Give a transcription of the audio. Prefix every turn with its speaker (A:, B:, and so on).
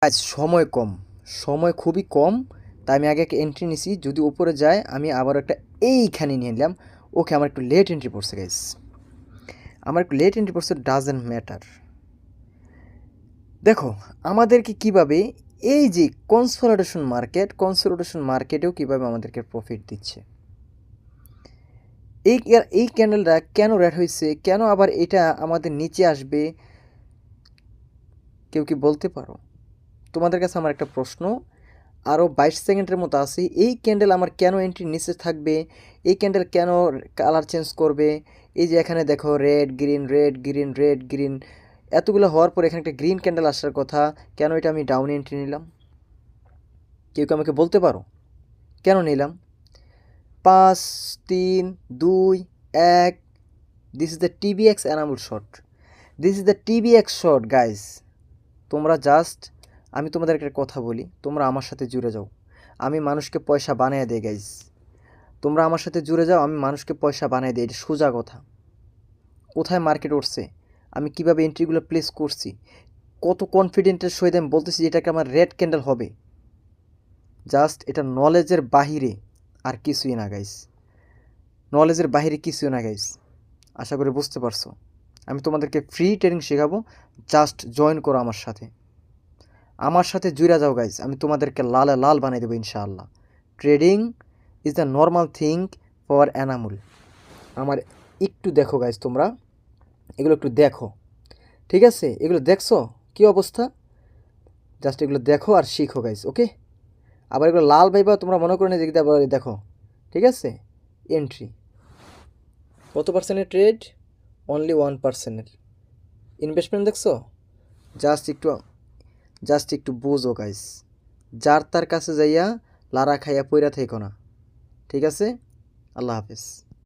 A: আজ সময় কম, সময় খুবই কম, তাই আমি আগে একটা এন্ট্রি নিছি। যদি উপরে যায় আমি আবার একটা এইখানে নিয়ে নিলাম। ওকে, আমার একটু লেট এন্ট্রি পড়ছে গাইস, আমার একটু লেট এন্ট্রি পড়ছে, ডাজেন্ট ম্যাটার। দেখো আমাদেরকে কিভাবে এই যে কনসোলিডেশন মার্কেটেও কিভাবে আমাদেরকে প্রফিট দিচ্ছে। এই এই ক্যান্ডেলটা কেন রেড হয়েছে, কেন আবার এটা আমাদের নিচে আসবে, কেউ কি বলতে পারো? তোমাদের কাছে আমার একটা প্রশ্ন, আরও 22 সেকেন্ডের মতো আছে। এই ক্যান্ডেল আমার কেন এন্ট্রি নিচে থাকবে, এই ক্যান্ডেল কেন কালার চেঞ্জ করবে? এই যে এখানে দেখো red green red green red green, এতগুলো হওয়ার পর এখানে একটা গ্রিন ক্যান্ডেল আসার কথা, কেন এটা আমি ডাউন এন্ট্রি নিলাম? কেউ কি আমাকে বলতে পারো কেন নিলাম? 5 3 2 1, this is the TBX Enamul shot, this is the TBX shot guys. তোমরা জাস্ট, আমি তোমাদের একটা কথা বলি, তোমরা আমার সাথে জুড়ে যাও, আমি মানুষকে পয়সা বানিয়ে দেই গাইজ। তোমরা আমার সাথে জুড়ে যাও, আমি মানুষকে পয়সা বানিয়ে দিই, এটা সোজা কথা। কোথায় মার্কেট উঠছে, আমি কিভাবে এন্ট্রিগুলো প্লেস করছি, কত কনফিডেন্টের সহিত আমি বলতেছি এটাকে আমার রেড ক্যান্ডেল হবে। জাস্ট এটা নলেজের বাহিরে আর কিছুই না গাইজ, নলেজের বাহিরে কিছুই না গাইজ। আশা করি বুঝতে পারছো। আমি তোমাদেরকে ফ্রি ট্রেনিং শেখাবো, জাস্ট জয়েন করো আমার সাথে, আমার সাথে জুড়ে যাও গাইজ। আমি তোমাদেরকে লালে লাল বানিয়ে দেবো ইনশাআল্লাহ। Trading is the normal thing for Enamul. আমার একটু দেখো গাইজ, তোমরা এগুলো একটু দেখো, ঠিক আছে? এগুলো দেখছো কী অবস্থা, জাস্ট এগুলো দেখো আর শিখো গাইজ, ওকে? আবার এগুলো লাল ভাইবা তোমরা মনে করে না, দেখো, ঠিক আছে? এন্ট্রি কত পার্সেন্টের ট্রেড? অনলি 1%। ইনভেস্টমেন্ট দেখছো? জাস্ট একটু বুঝো গাইস, যার তার কাছে যাইয়া লারা খাইয়া পইরা থেকো না, ঠিক আছে? আল্লাহ হাফেজ।